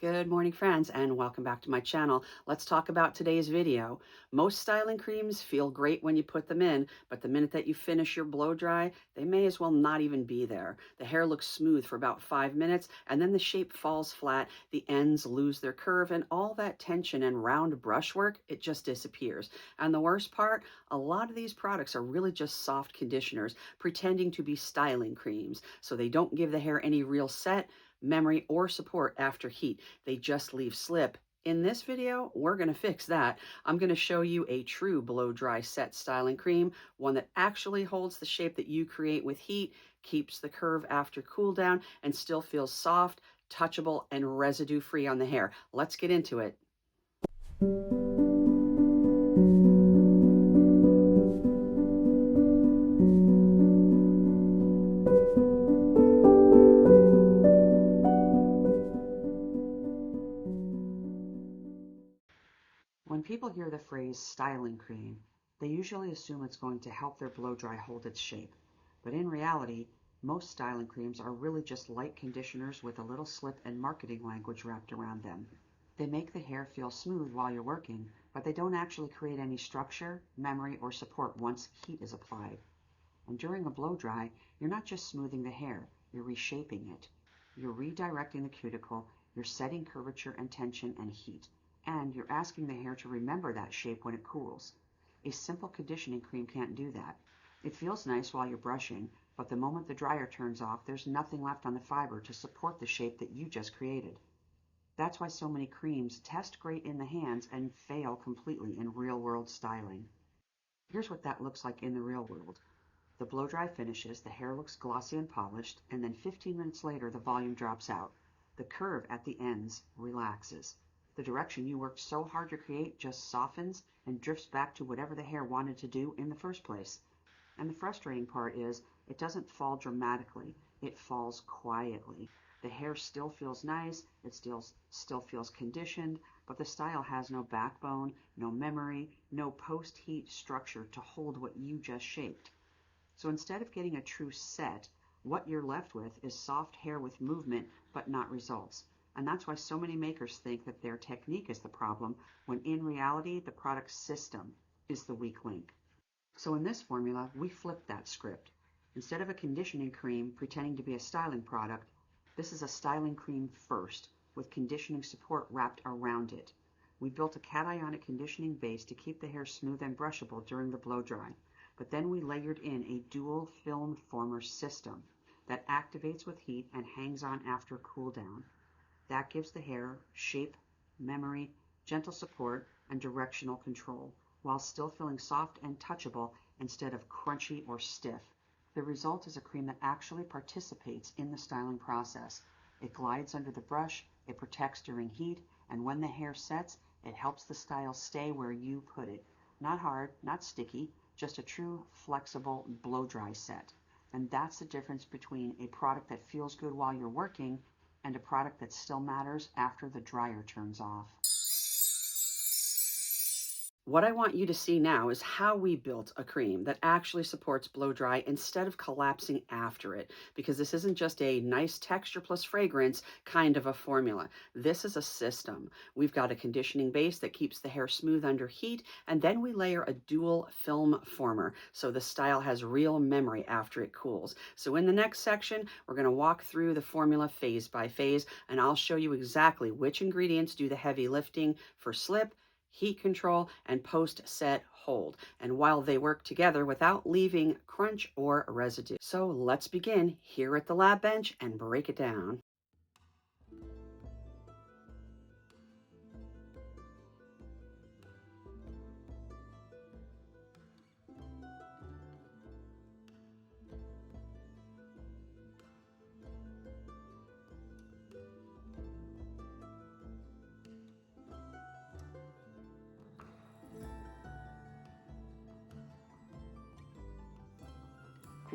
Good morning, friends, and welcome back to my channel. Let's talk about today's video. Most styling creams feel great when you put them in, but the minute that you finish your blow dry, they may as well not even be there. The hair looks smooth for about 5 minutes, and then the shape falls flat, the ends lose their curve, and all that tension and round brushwork, it just disappears. And the worst part, a lot of these products are really just soft conditioners, pretending to be styling creams, so they don't give the hair any real set, memory, or support after heat. They just leave slip. In this video, we're going to fix that. I'm going to show you a true blow dry set styling cream, one that actually holds the shape that you create with heat, keeps the curve after cool down, and still feels soft, touchable, and residue free on the hair. Let's get into it. When people hear the phrase styling cream, they usually assume it's going to help their blow dry hold its shape. But in reality, most styling creams are really just light conditioners with a little slip and marketing language wrapped around them. They make the hair feel smooth while you're working, but they don't actually create any structure, memory, or support once heat is applied. And during a blow dry, you're not just smoothing the hair, you're reshaping it. You're redirecting the cuticle, you're setting curvature and tension and heat. And you're asking the hair to remember that shape when it cools. A simple conditioning cream can't do that. It feels nice while you're brushing, but the moment the dryer turns off, there's nothing left on the fiber to support the shape that you just created. That's why so many creams test great in the hands and fail completely in real-world styling. Here's what that looks like in the real world. The blow dry finishes, the hair looks glossy and polished, and then 15 minutes later the volume drops out. The curve at the ends relaxes. The direction you worked so hard to create just softens and drifts back to whatever the hair wanted to do in the first place. And the frustrating part is, it doesn't fall dramatically, it falls quietly. The hair still feels nice, it still feels conditioned, but the style has no backbone, no memory, no post-heat structure to hold what you just shaped. So instead of getting a true set, what you're left with is soft hair with movement, but not results. And that's why so many makers think that their technique is the problem, when in reality, the product system is the weak link. So in this formula, we flip that script. Instead of a conditioning cream pretending to be a styling product, this is a styling cream first, with conditioning support wrapped around it. We built a cationic conditioning base to keep the hair smooth and brushable during the blow dry, but then we layered in a dual film former system that activates with heat and hangs on after cool down. That gives the hair shape, memory, gentle support, and directional control, while still feeling soft and touchable instead of crunchy or stiff. The result is a cream that actually participates in the styling process. It glides under the brush, it protects during heat, and when the hair sets, it helps the style stay where you put it. Not hard, not sticky, just a true, flexible blow dry set. And that's the difference between a product that feels good while you're working and a product that still matters after the dryer turns off. What I want you to see now is how we built a cream that actually supports blow dry instead of collapsing after it, because this isn't just a nice texture plus fragrance kind of a formula. This is a system. We've got a conditioning base that keeps the hair smooth under heat, and then we layer a dual film former, so the style has real memory after it cools. So in the next section, we're going to walk through the formula phase by phase, and I'll show you exactly which ingredients do the heavy lifting for slip, heat control, and post-set hold, and while they work together without leaving crunch or residue. So let's begin here at the lab bench and break it down.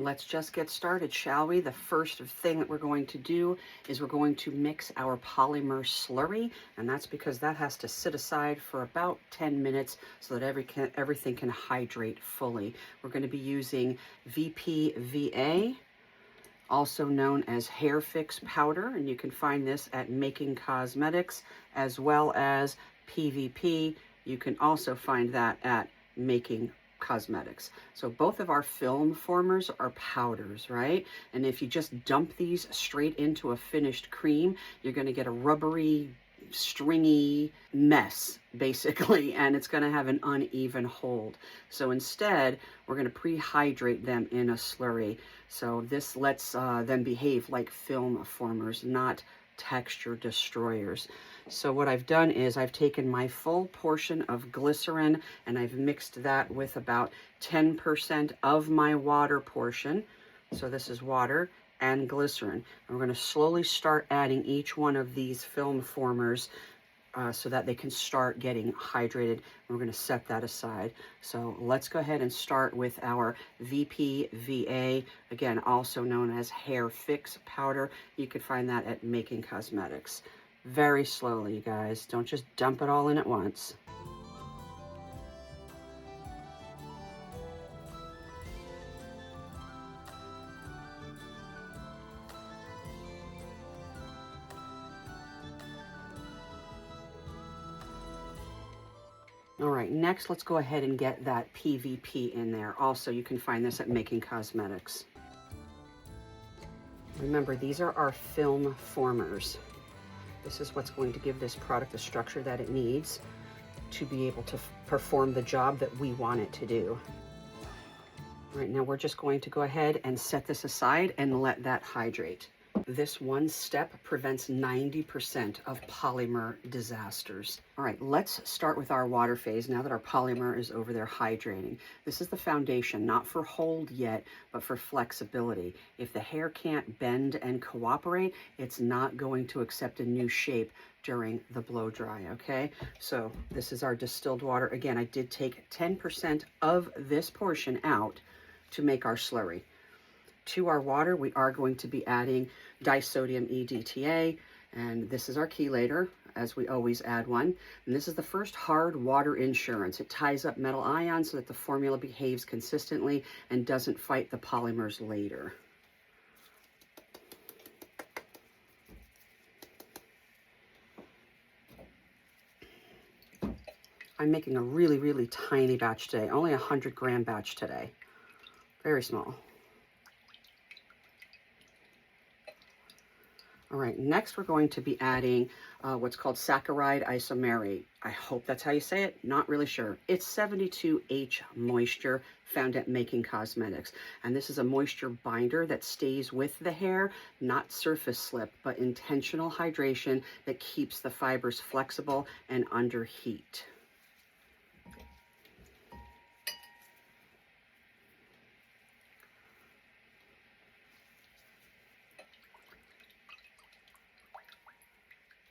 Let's just get started, shall we? The first thing that we're going to do is we're going to mix our polymer slurry, and that's because that has to sit aside for about 10 minutes so that everything can hydrate fully. We're going to be using VPVA also known as hair fix powder, and you can find this at Making Cosmetics, as well as PVP. You can also find that at Making Cosmetics. So both of our film formers are powders, right? And if you just dump these straight into a finished cream, you're going to get a rubbery, stringy mess, basically, and it's going to have an uneven hold. So instead, we're going to pre-hydrate them in a slurry. So this lets them behave like film formers, not texture destroyers. So what I've done is I've taken my full portion of glycerin and I've mixed that with about 10% of my water portion. So this is water and glycerin. And we're going to slowly start adding each one of these film formers so that they can start getting hydrated. We're going to set that aside. So let's go ahead and start with our VPVA, again, also known as hair fix powder. You can find that at Making Cosmetics. Very slowly, you guys. Don't just dump it all in at once. All right, next let's go ahead and get that PVP in there. Also, you can find this at Making Cosmetics. Remember, these are our film formers. This is what's going to give this product the structure that it needs to be able to perform the job that we want it to do. All right, now we're just going to go ahead and set this aside and let that hydrate. This one step prevents 90% of polymer disasters. All right, let's start with our water phase now that our polymer is over there hydrating. This is the foundation, not for hold yet, but for flexibility. If the hair can't bend and cooperate, it's not going to accept a new shape during the blow dry, okay? So this is our distilled water. Again, I did take 10% of this portion out to make our slurry. To our water, we are going to be adding disodium EDTA, and this is our chelator, as we always add one. And this is the first hard water insurance. It ties up metal ions so that the formula behaves consistently and doesn't fight the polymers later. I'm making a really, really tiny batch today, only 100-gram batch today. Very small. All right, next we're going to be adding what's called saccharide isomerate. I hope that's how you say it, not really sure. It's 72H moisture found at Making Cosmetics. And this is a moisture binder that stays with the hair, not surface slip, but intentional hydration that keeps the fibers flexible and under heat.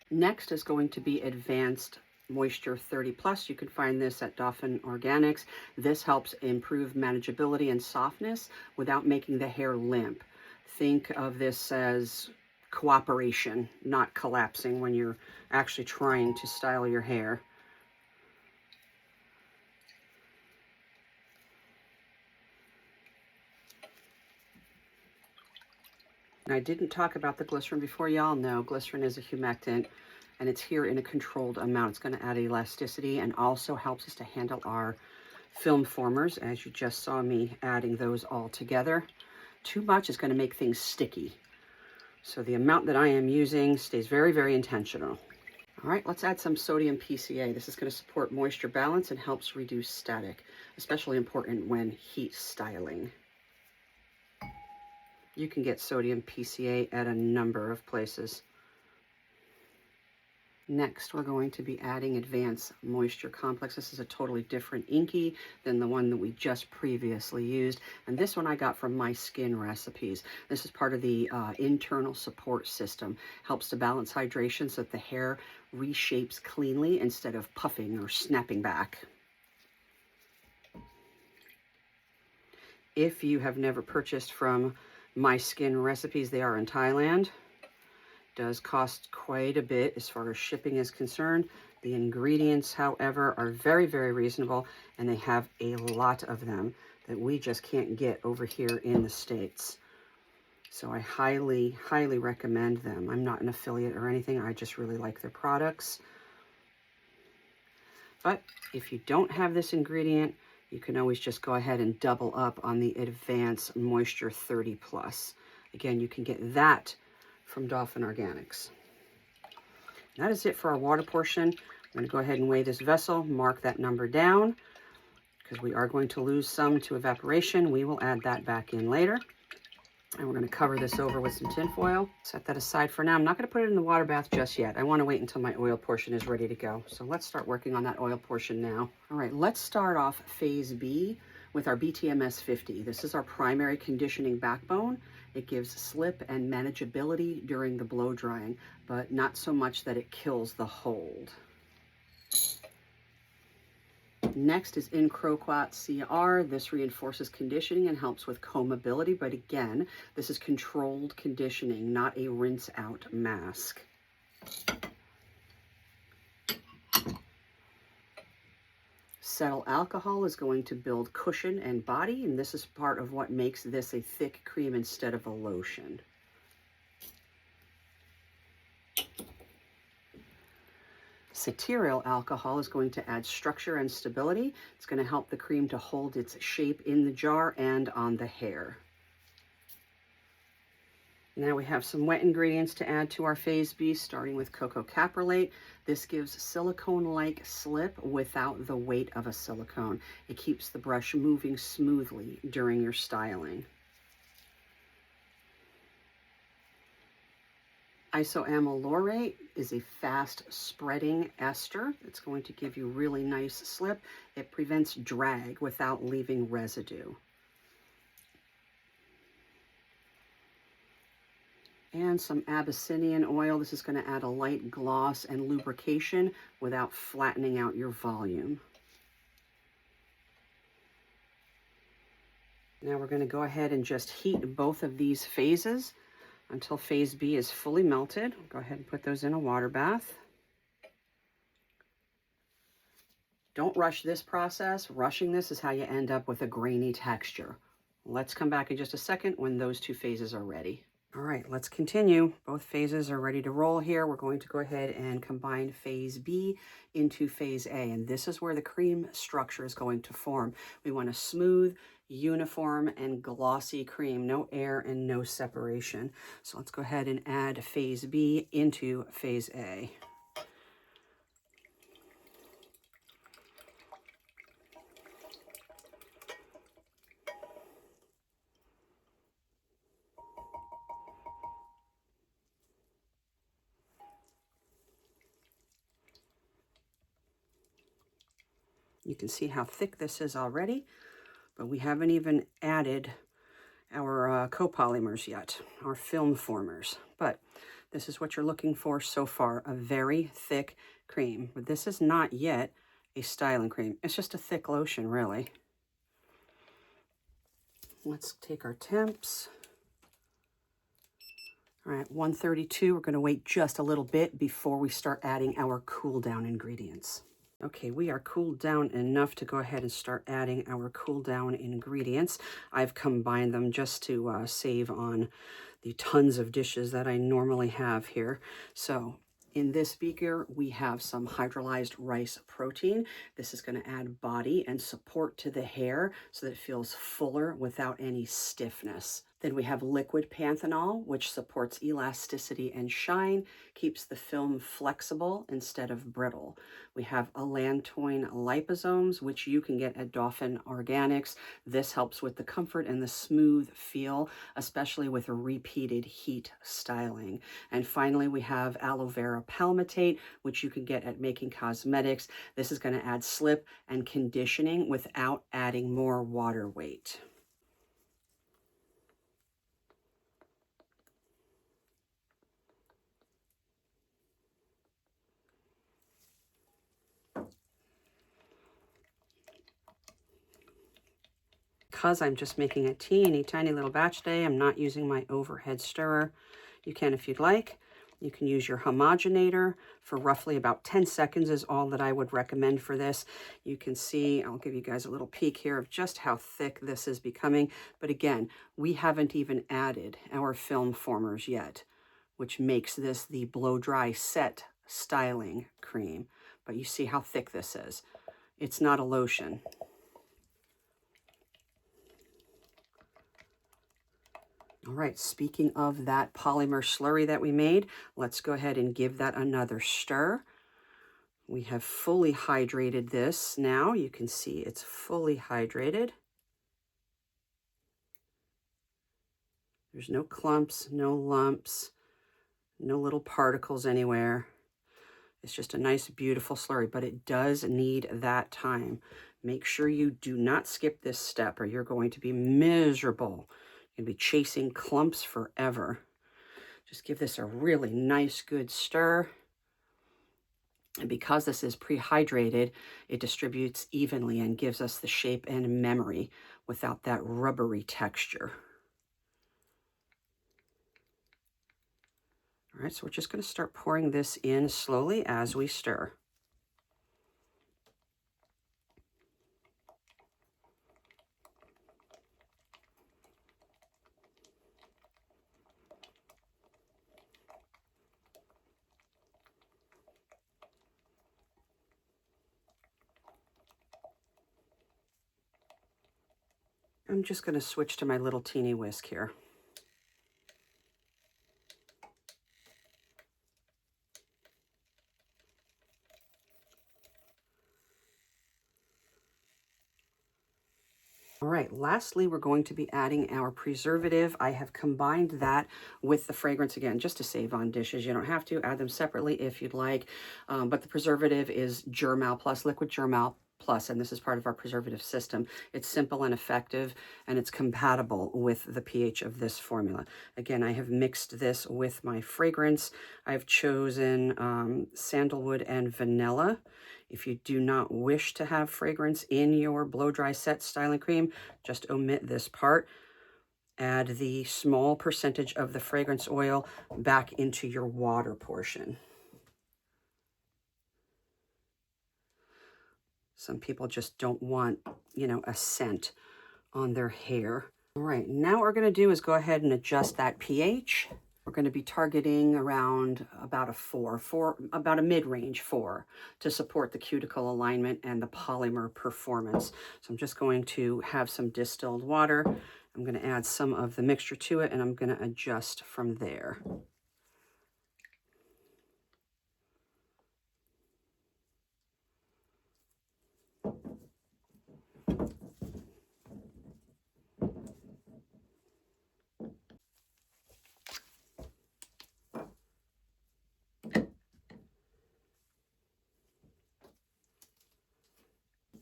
Next is going to be Advanced Moisture 30 Plus. You can find this at Dolphin Organics. This helps improve manageability and softness without making the hair limp. Think of this as cooperation, not collapsing when you're actually trying to style your hair. And I didn't talk about the glycerin before. Y'all know glycerin is a humectant, and it's here in a controlled amount. It's going to add elasticity and also helps us to handle our film formers, as you just saw me adding those all together. Too much is going to make things sticky. So the amount that I am using stays very, very intentional. All right, let's add some sodium PCA. This is going to support moisture balance and helps reduce static, especially important when heat styling. You can get sodium PCA at a number of places. Next, we're going to be adding Advanced Moisture Complex. This is a totally different inky than the one that we just previously used. And this one I got from My Skin Recipes. This is part of the internal support system. Helps to balance hydration so that the hair reshapes cleanly instead of puffing or snapping back. If you have never purchased from My Skin Recipes, they are in Thailand. Does cost quite a bit as far as shipping is concerned. The ingredients, however, are very, very reasonable, and they have a lot of them that we just can't get over here in the States. So I highly, highly recommend them. I'm not an affiliate or anything. I just really like their products. But if you don't have this ingredient, you can always just go ahead and double up on the Advanced Moisture 30 Plus. Again, you can get that from Dolphin Organics. That is it for our water portion. I'm going to go ahead and weigh this vessel, mark that number down, because we are going to lose some to evaporation. We will add that back in later. And we're going to cover this over with some tin foil. Set that aside for now. I'm not going to put it in the water bath just yet. I want to wait until my oil portion is ready to go. So let's start working on that oil portion now. All right, let's start off phase B with our BTMS 50. This is our primary conditioning backbone. It gives slip and manageability during the blow drying, but not so much that it kills the hold. Next is Incroquat CR. This reinforces conditioning and helps with combability, but again, this is controlled conditioning, not a rinse out mask. Cetyl alcohol is going to build cushion and body, and this is part of what makes this a thick cream instead of a lotion. Cetyl alcohol is going to add structure and stability. It's going to help the cream to hold its shape in the jar and on the hair. Now we have some wet ingredients to add to our phase B, starting with cocoa caprylate. This gives silicone-like slip without the weight of a silicone. It keeps the brush moving smoothly during your styling. Isoamyl laurate is a fast spreading ester. It's going to give you really nice slip. It prevents drag without leaving residue. And some Abyssinian oil. This is going to add a light gloss and lubrication without flattening out your volume. Now we're going to go ahead and just heat both of these phases until phase B is fully melted. Go ahead and put those in a water bath. Don't rush this process. Rushing this is how you end up with a grainy texture. Let's come back in just a second when those two phases are ready. All right, let's continue. Both phases are ready to roll here. We're going to go ahead and combine phase B into phase A, and this is where the cream structure is going to form. We want a smooth, uniform, and glossy cream, no air and no separation. So let's go ahead and add phase B into phase A. You can see how thick this is already, but we haven't even added our copolymers yet, our film formers. But this is what you're looking for so far, a very thick cream. But this is not yet a styling cream. It's just a thick lotion, really. Let's take our temps. All right, 132. We're going to wait just a little bit before we start adding our cool down ingredients. Okay, we are cooled down enough to go ahead and start adding our cool down ingredients. I've combined them just to save on the tons of dishes that I normally have here. So in this beaker, we have some hydrolyzed rice protein. This is going to add body and support to the hair so that it feels fuller without any stiffness. Then we have liquid panthenol, which supports elasticity and shine, keeps the film flexible instead of brittle. We have allantoin liposomes, which you can get at Dolphin Organics. This helps with the comfort and the smooth feel, especially with repeated heat styling. And finally, we have aloe vera palmitate, which you can get at Making Cosmetics. This is going to add slip and conditioning without adding more water weight. Because I'm just making a teeny tiny little batch today, I'm not using my overhead stirrer. You can if you'd like. You can use your homogenator for roughly about 10 seconds is all that I would recommend for this. You can see, I'll give you guys a little peek here of just how thick this is becoming. But again, we haven't even added our film formers yet, which makes this the blow dry set styling cream. But you see how thick this is. It's not a lotion. All right, speaking of that polymer slurry that we made, let's go ahead and give that another stir. We have fully hydrated this now. You can see it's fully hydrated. There's no clumps, no lumps, no little particles anywhere. It's just a nice, beautiful slurry, but it does need that time. Make sure you do not skip this step or you're going to be miserable. You're going to be chasing clumps forever. Just give this a really nice, good stir. And because this is pre-hydrated, it distributes evenly and gives us the shape and memory without that rubbery texture. All right, so we're just going to start pouring this in slowly as we stir. I'm just going to switch to my little teeny whisk here. All right, lastly, we're going to be adding our preservative. I have combined that with the fragrance again, just to save on dishes. You don't have to add them separately if you'd like, but the preservative is Germal Plus, Liquid Germal Plus, and this is part of our preservative system. It's simple and effective, and it's compatible with the pH of this formula. Again, I have mixed this with my fragrance. I've chosen sandalwood and vanilla. If you do not wish to have fragrance in your blow dry set styling cream, just omit this part. Add the small percentage of the fragrance oil back into your water portion. Some people just don't want, you know, a scent on their hair. All right, now what we're going to do is go ahead and adjust that pH. We're going to be targeting around about a 4, about a mid-range 4 to support the cuticle alignment and the polymer performance. So I'm just going to have some distilled water. I'm going to add some of the mixture to it, and I'm going to adjust from there.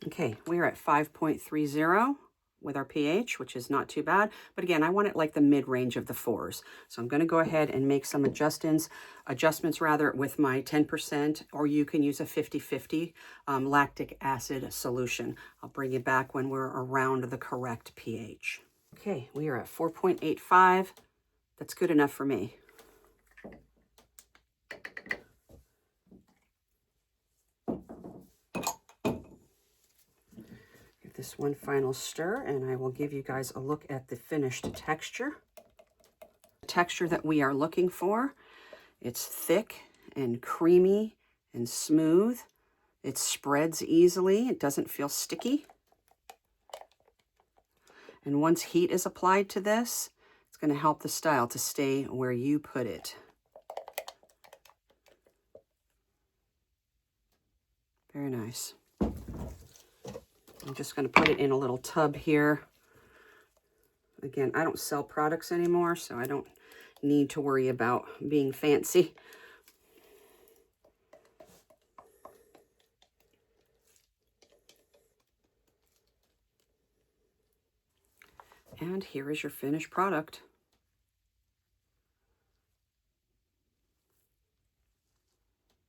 Okay, we are at 5.30 with our pH, which is not too bad. But again, I want it like the mid-range of the 4s. So I'm going to go ahead and make some adjustments with my 10%, or you can use a 50-50 lactic acid solution. I'll bring you back when we're around the correct pH. Okay, we are at 4.85. That's good enough for me. This one final stir, and I will give you guys a look at the finished texture. The texture that we are looking for, it's thick and creamy and smooth. It spreads easily. It doesn't feel sticky. And once heat is applied to this, it's going to help the style to stay where you put it. Very nice. I'm just going to put it in a little tub here. Again, I don't sell products anymore, so I don't need to worry about being fancy. And here is your finished product.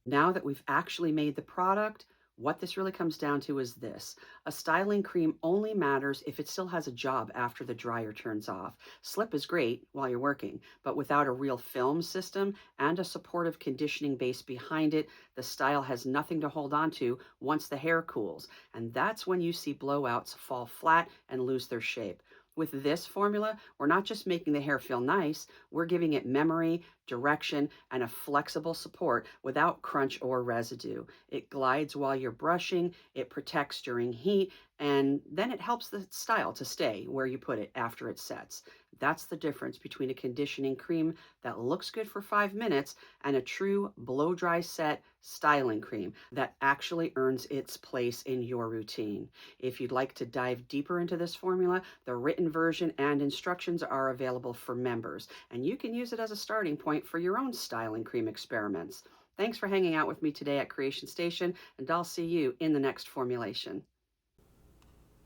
Now that we've actually made the product, What this really comes down to is this. A styling cream only matters if it still has a job after the dryer turns off. Slip is great while you're working, but without a real film system and a supportive conditioning base behind it, the style has nothing to hold on to once the hair cools. And that's when you see blowouts fall flat and lose their shape. With this formula, we're not just making the hair feel nice, we're giving it memory, direction, and a flexible support without crunch or residue. It glides while you're brushing, it protects during heat, and then it helps the style to stay where you put it after it sets. That's the difference between a conditioning cream that looks good for 5 minutes and a true blow dry set styling cream that actually earns its place in your routine. If you'd like to dive deeper into this formula, the written version and instructions are available for members, and you can use it as a starting point for your own styling cream experiments. Thanks for hanging out with me today at Creation Station, and I'll see you in the next formulation.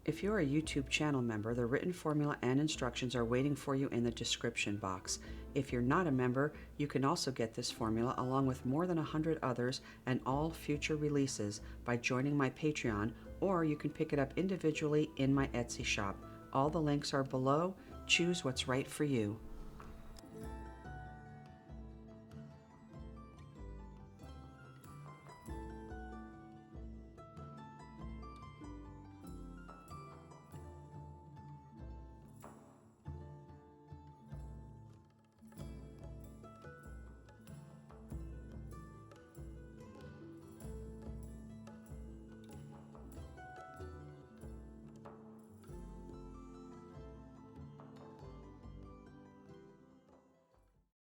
If you're a YouTube channel member, the written formula and instructions are waiting for you in the description box. If you're not a member, you can also get this formula along with more than 100 others and all future releases by joining my Patreon, or you can pick it up individually in my Etsy shop. All the links are below. Choose what's right for you.